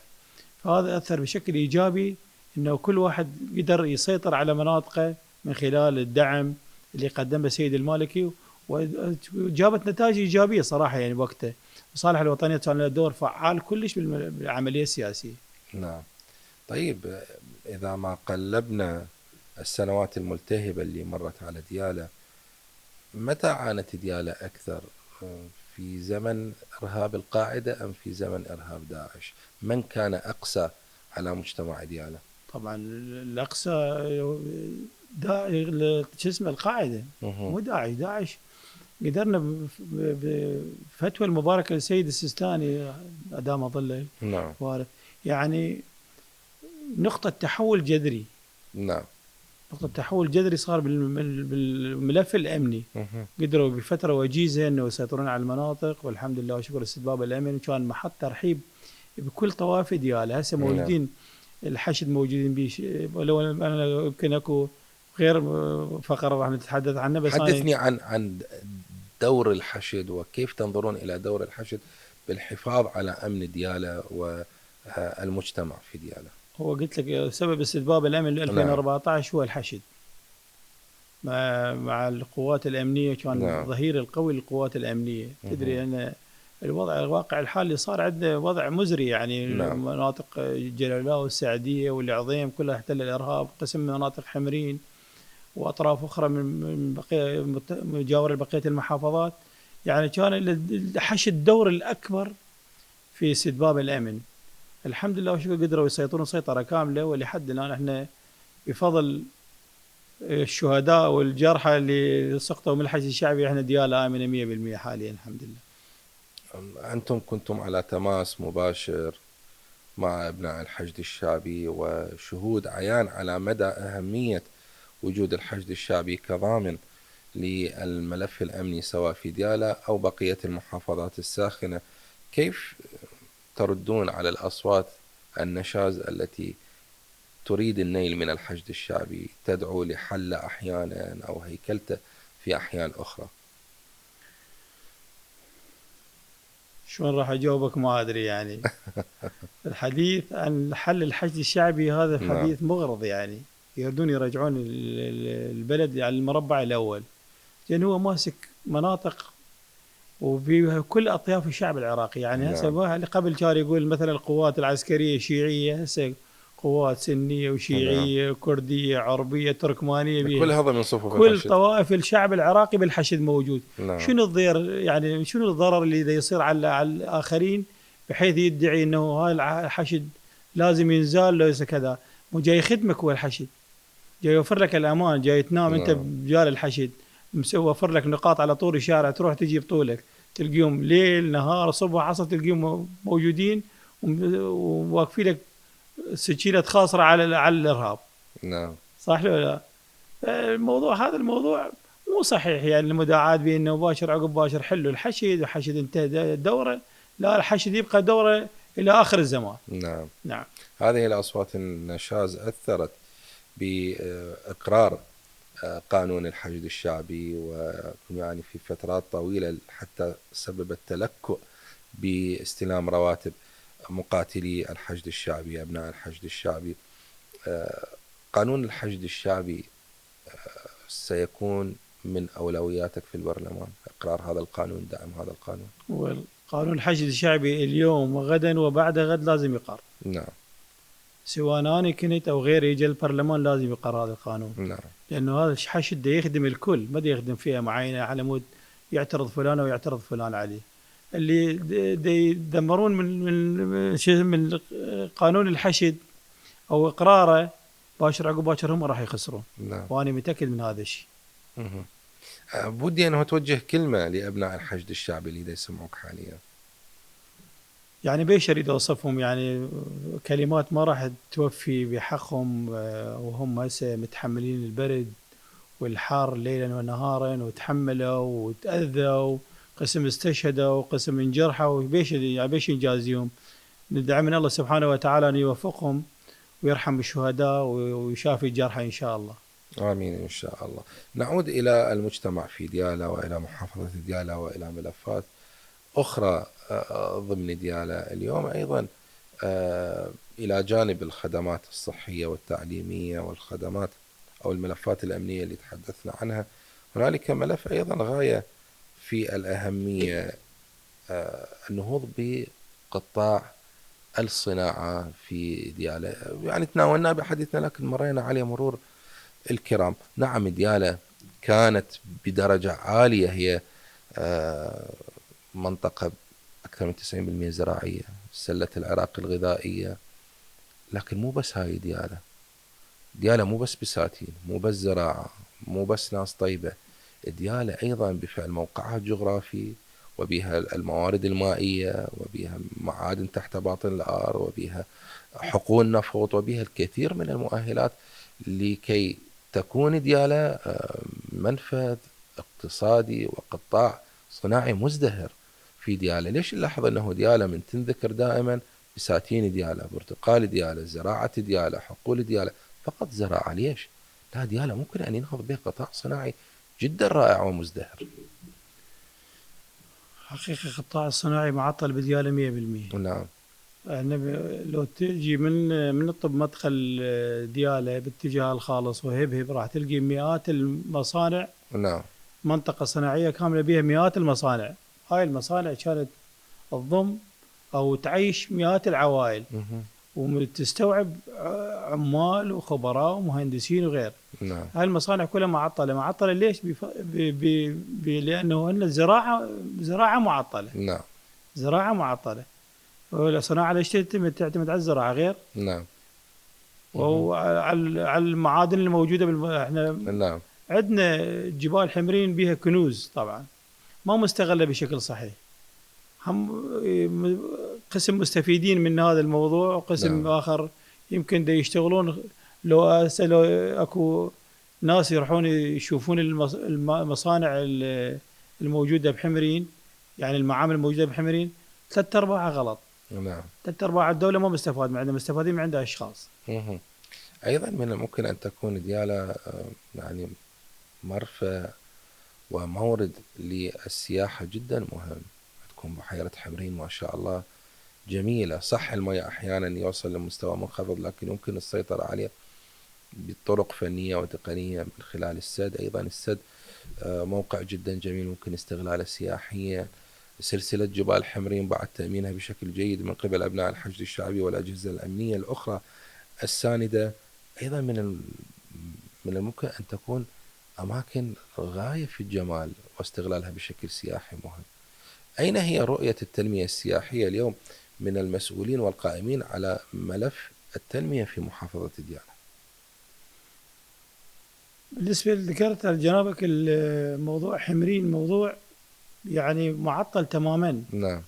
فهذا أثر بشكل إيجابي إنه كل واحد قدر يسيطر على مناطقه من خلال الدعم اللي قدمه السيد المالكي، وجابت نتائج إيجابية صراحة. يعني وقته المصالح الوطنية كان لها دور فعال كلش بالعملية السياسية. نعم. طيب إذا ما قلبنا السنوات الملتهبة اللي مرت على ديالى، متى عانت ديالى أكثر؟ في زمن إرهاب القاعدة أم في زمن إرهاب داعش؟ من كان أقسى على مجتمع ديالى؟ طبعا الأقسى شو اسمه القاعدة، مو داعش. قدرنا بفتوى المباركة للسيد السيستاني أدام ظله. نعم. يعني نقطة تحول جذري. نعم. نقطة تحول جذري صار بالملف الأمني. قدروا بفترة وجيزة أنه يسيطرون على المناطق، والحمد لله وشكر استتباب الأمن كان محط ترحيب بكل طوائف ديالى. هسه موجودين الحشد موجودين بيش، ولو أنا يمكن أكو غير فقرة راح نتحدث عنه. بس حدثني عن دور الحشد، وكيف تنظرون إلى دور الحشد بالحفاظ على أمن ديالى والمجتمع في ديالى. هو قلت لك سبب استتباب الأمن 2014 هو الحشد مع القوات الأمنية. كان ظهير القوي للقوات الأمنية. تدري أن الواقع الحالي صار عندنا وضع مزري يعني. مناطق جلالاء والسعدية والعظيم كلها احتل الإرهاب، قسم من مناطق حمرين وأطراف أخرى من بقية مجاورة لبقية المحافظات. يعني كان الحشد الدور الأكبر في استتباب الأمن. الحمد لله وشكرا قدروا يسيطرون سيطرة كاملة، ولحد الآن احنا بفضل الشهداء والجرحى اللي سقطوا من الحشد الشعبي احنا ديالى آمنة 100% حاليا الحمد لله. أنتم كنتم على تماس مباشر مع أبناء الحشد الشعبي، وشهود عيان على مدى أهمية وجود الحشد الشعبي كضامن للملف الأمني سواء في ديالى أو بقية المحافظات الساخنة. كيف تردون على الأصوات النشاز التي تريد النيل من الحشد الشعبي، تدعو لحل أحيانا أو هيكلته في أحيان أخرى؟ شلون راح أجاوبك ما أدري يعني. الحديث عن حل الحشد الشعبي هذا حديث مغرض يعني. يردون يرجعون البلد على المربع الأول، لأن هو ماسك مناطق وفيها كل أطياف الشعب العراقي. يعني هسه قبل كان يقول مثلا القوات العسكرية شيعية، هسه قوات سنية وشيعية كردية عربية تركمانية، كل هذا من صفوف كل طوائف الشعب العراقي بالحشد موجود. نعم. شنو الضير يعني، شنو الضرر اللي يصير على الآخرين بحيث يدعي أنه هاي الحشد لازم ينزال ليس كذا؟ مو جاي يخدمك هو الحشد، جاي يوفر لك الأمان، جاي تنام أنت بجال الحشد، موفر لك نقاط على طول الشارع تروح تجي بطولك، تلقيهم ليل نهار صبح عصر تلقيهم موجودين وواقفين لك سكينة خاصرة على الإرهاب. نعم. صح ولا لا؟ الموضوع هذا الموضوع مو صحيح يعني. المداعاة بأنه مباشر عقب مباشر حلوا الحشد وحشد انتهى دوره، لا الحشد يبقى دوره إلى آخر الزمان. نعم. نعم. هذه الأصوات النشاز أثرت بإقرار قانون الحشد الشعبي، ويعني في فترات طويلة حتى سبب التلكؤ باستلام رواتب مقاتلي الحشد الشعبي أبناء الحشد الشعبي. قانون الحشد الشعبي سيكون من أولوياتك في البرلمان، إقرار هذا القانون، دعم هذا القانون؟ والقانون الحشد الشعبي اليوم وغدا وبعد غد لازم يقر. نعم. سواء أنا كنت أو غيري يجي البرلمان لازم يقر هذا القانون. نعم. لأنه هذا الحشد يخدم الكل، ما يخدم فئة معينة على مود يعترض فلان ويعترض فلان عليه. اللي يدمرون من قانون الحشد أو إقراره باشر عقب باشر هم راح يخسرون. نعم. وأنا متأكد من هذا الشيء. بودي أنه توجه كلمة لأبناء الحشد الشعبي اللي يسمعوك حاليا. يعني بيش اريد اوصفهم، يعني كلمات ما راح توفي بحقهم، وهم هسه متحملين البرد والحار ليلا ونهارا، وتحملوا وتأذوا، قسم استشهدوا وقسم انجرحوا، بيش نجازيهم. ندعي من الله سبحانه وتعالى أن يوفقهم ويرحم الشهداء ويشافي الجرحى إن شاء الله. آمين إن شاء الله. نعود إلى المجتمع في ديالى وإلى محافظة ديالى وإلى ملفات أخرى ضمن ديالى اليوم أيضا. إلى جانب الخدمات الصحية والتعليمية والخدمات أو الملفات الأمنية اللي تحدثنا عنها، هنالك ملف أيضا غاية في الأهمية، النهوض بقطاع الصناعة في ديالى. يعني تناولناه بحديثنا لكن مرينا عليه مرور الكرام. نعم ديالى كانت بدرجة عالية هي منطقة أكثر من 90% زراعية، سلة العراق الغذائية، لكن مو بس هاي ديالى مو بس بساتين، مو بس زراعة، مو بس ناس طيبة. ديالى أيضا بفعل موقعها الجغرافي وبها الموارد المائية وبها معادن تحت باطن الأرض وبها حقول نفط وبها الكثير من المؤهلات لكي تكون ديالى منفذ اقتصادي وقطاع صناعي مزدهر في ديالى. ليش نلاحظ أنه ديالى من تنذكر دائما بساتين ديالى، برتقال ديالى، زراعة ديالى، حقول ديالى، فقط زراعة؟ ليش؟ لا، ديالى ممكن أن ينهض به قطاع صناعي جدا رائع ومزدهر. حقيقة القطاع الصناعي معطل بديالى 100%. نعم. يعني لو تجي من الطب مدخل ديالى باتجاه الخالص وهبهب راح تلقي مئات المصانع. نعم. منطقة صناعية كاملة بها مئات المصانع. هاي المصانع كانت تضم أو تعيش مئات العوائل وتستوعب عمال وخبراء ومهندسين وغير. نعم. هاي المصانع كلها معطلة ليش؟ لأنه أن زراعة معطلة. نعم. زراعة معطلة. والصناعة ليش تعتمد على الزراعة غير؟ نعم. وعلى المعادن الموجودة احنا نعم. عندنا جبال حمرين بها كنوز طبعا ما مستغلة بشكل صحيح. هم قسم مستفيدين من هذا الموضوع وقسم نعم. آخر يمكن دا يشتغلون. لو أكو ناس يروحون يشوفون المصانع الموجودة بحمرين، يعني المعامل الموجودة بحمرين 3/4 غلط. نعم. 3/4 الدولة ما مستفاد من عندها، مستفادين من عندها أشخاص. أيضا من الممكن أن تكون ديالى يعني مرفأ ومورد للسياحة جدا مهم. تكون بحيرة حمرين ما شاء الله جميلة، صح المياه أحيانا يوصل لمستوى منخفض لكن يمكن السيطرة عليه بطرق فنية وتقنية من خلال السد. أيضا السد موقع جدا جميل ممكن استغلاله سياحيا. سلسلة جبال حمرين بعد تأمينها بشكل جيد من قبل أبناء الحشد الشعبي والأجهزة الأمنية الأخرى الساندة، أيضا من الممكن أن تكون أماكن غاية في الجمال واستغلالها بشكل سياحي مهم. أين هي رؤية التنمية السياحية اليوم من المسؤولين والقائمين على ملف التنمية في محافظة ديالى؟ بالنسبة ذكرت جنابك الموضوع حمرين موضوع يعني معطل تماما. نعم.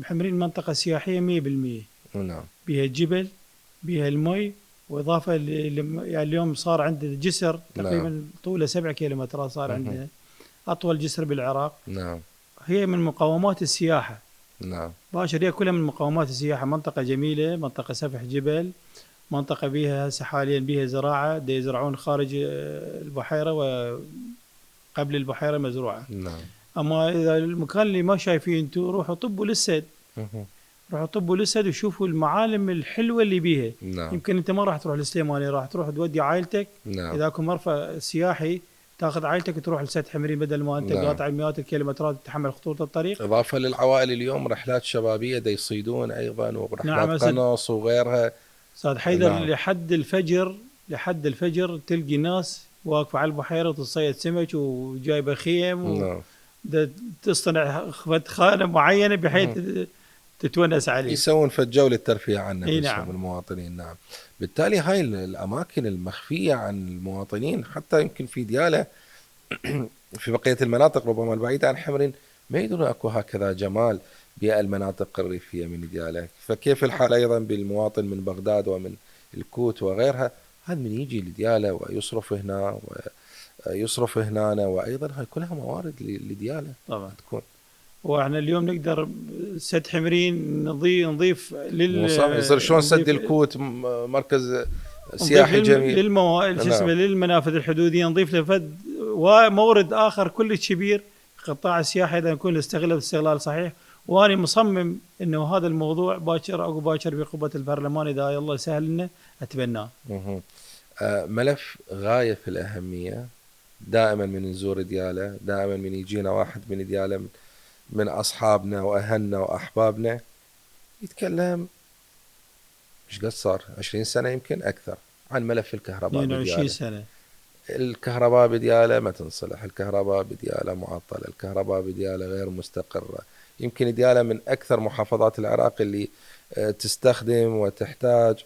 حمرين منطقة سياحية 100%. نعم. بها الجبل، بها المي، وإضافة يعني اليوم صار عندنا جسر تقريبا نعم. طوله 7 كيلومترات صار عندنا أطول جسر بالعراق. نعم. هي من مقومات السياحة. نعم. باشر هي كلها من مقومات السياحة. منطقة جميلة، منطقة سفح جبل، منطقة بها هسه حاليا بها زراعة، دا يزرعون خارج البحيرة وقبل البحيرة مزروعة. نعم. أما إذا المكان اللي ما شايفين انتم روحوا طبوا للسد. روحوا طبوا للسد وشوفوا المعالم الحلوة اللي بيها. نعم. يمكن أنت ما راح تروح للسليمانية، راح تروح تودي عائلتك. نعم. إذا كنت مرفأ سياحي تاخذ عائلتك وتروح لسد حمرين بدل ما أنت قاطع مئات الكيلومترات تتحمل خطورة الطريق. إضافة للعوائل اليوم رحلات شبابية دا يصيدون أيضا ورحلات نعم قنص وغيرها. أستاذ حيدر. نعم. لحد الفجر تلقي ناس واقفة على البحيرة وتصيد سمك وجايبة خيم نعم. تصنع خانة معينة بحيث تتونس عليه. يسوون فجوا للترفيه عن نفسهم. نعم. المواطنين. نعم. بالتالي هاي الأماكن المخفية عن المواطنين حتى يمكن في ديالى في بقية المناطق ربما البعيدة عن حمرين ما يدون أكو هكذا جمال بالمناطق الريفية من ديالى. فكيف الحال أيضا بالمواطن من بغداد ومن الكوت وغيرها، هذا من يجي لديالى ويصرف هنا ويصرف هنا، وأيضا هاي كلها موارد لديالى طبعا. تكون. واحنا اليوم نقدر سد حمرين نضيف يصير شلون سد الكوت مركز سياحي جميل. شو اسمه للمنافذ الحدوديه، نضيف له فد ومورد اخر كلش كبير. القطاع السياحي اذا نكون نستغله باستغلال صحيح. وانا مصمم انه هذا الموضوع باكر او باكر بقبه البرلمان اذا الله يسهل لنا اتبناه. ملف غايه في الاهميه. دائما من نزور ديالى، دائما من يجينا واحد من ديالى من اصحابنا واهلنا واحبابنا يتكلم مش قد صار 20 سنه يمكن اكثر عن ملف الكهرباء. 22 سنه الكهرباء بديالى ما تنصلح، الكهرباء بديالى معطله، الكهرباء بديالى غير مستقره. يمكن ديالى من اكثر محافظات العراق اللي تستخدم وتحتاج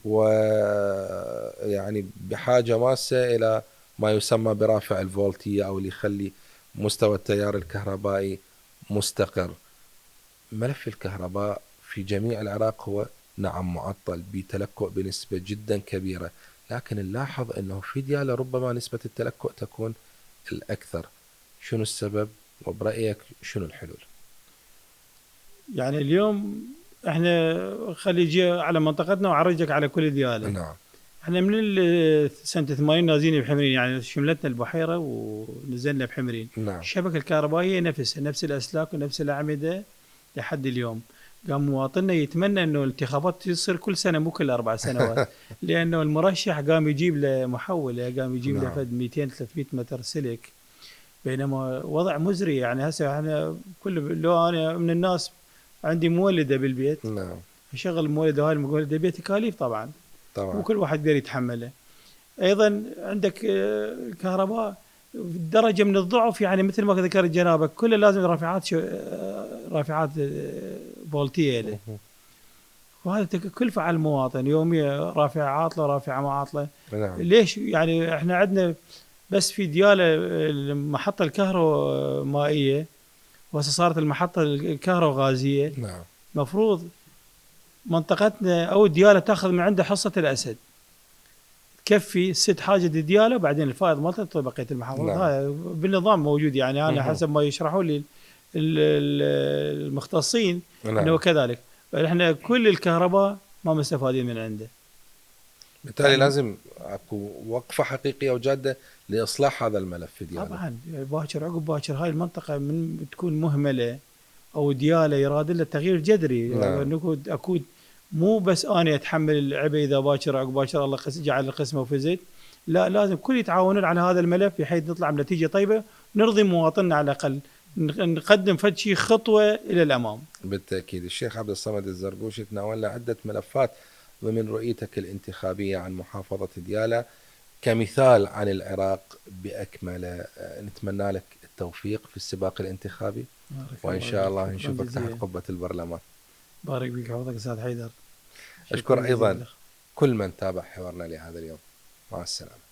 ويعني بحاجه ماسه الى ما يسمى برافع الفولتيه او اللي يخلي مستوى التيار الكهربائي مستقر. ملف الكهرباء في جميع العراق هو نعم معطل بتلكؤ بنسبة جدا كبيرة، لكن نلاحظ أنه في ديالى ربما نسبة التلكؤ تكون الأكثر. شنو السبب وبرأيك شنو الحلول؟ يعني اليوم احنا خلي يجي على منطقتنا وعرجك على كل ديالى. نعم. احنا من سنة 80 نازلين بحمرين، يعني شملتنا البحيرة ونزلنا بحمرين. نعم. الشبكة الكهربائية نفسها، نفس الأسلاك ونفس الأعمدة لحد اليوم. قام مواطننا يتمنى انه الانتخابات تصير كل سنه مو كل 4 سنوات لانه المرشح قام يجيب له محوله، قام يجيب له فد 200 300 متر سلك، بينما وضع مزري. يعني هسه احنا لو انا من الناس عندي مولده بالبيت، نعم، اشغل المولده، هاي المولده بيت تكاليف طبعا طبعا وكل واحد يقدر يتحمله. ايضا عندك الكهرباء درجه من الضعف، يعني مثل ما ذكرت جنابك كله لازم رافعات فولتيه له، وهذا كلفه على المواطن يوميا، رافعه عاطله رافعه ما عاطله. نعم. ليش؟ يعني احنا عندنا بس في ديالى المحطه الكهرومائيه وهسه صارت المحطه الكهروغازيه. نعم. مفروض منطقتنا او ديالى تاخذ من عنده حصه الاسد تكفي ست حاجه ديالى، وبعدين الفائض مالته بقيه المحافظات. نعم. هذا بالنظام موجود، يعني انا حسب ما يشرحوا لي المختصين نعم. انه كذلك. احنا كل الكهرباء ما مستفادين من عنده، بالتالي يعني لازم اكو وقفه حقيقيه وجاده لاصلاح هذا الملف ديالنا. طبعا باكر عقب باكر هاي المنطقه من تكون مهمله او ديالى يراد لها تغيير جذري. نعم. اكو مو بس انا اتحمل العبء اذا باكر عقب باكر الله جعل القسمه وفزت، لا لازم كل يتعاونون على هذا الملف بحيث نطلع بنتيجه طيبه، نرضي مواطننا على الاقل، نقدم فد شيء خطوه الى الامام. بالتاكيد. الشيخ عبد الصمد الزرقوشي تناولنا عده ملفات ضمن رؤيتك الانتخابيه عن محافظه ديالى كمثال عن العراق باكمله. نتمنى لك التوفيق في السباق الانتخابي، وان شاء الله نشوفك تحت قبه البرلمان. بارك بك حفظك استاذ حيدر. اشكر ايضا كل من تابع حوارنا لهذا اليوم. مع السلامه.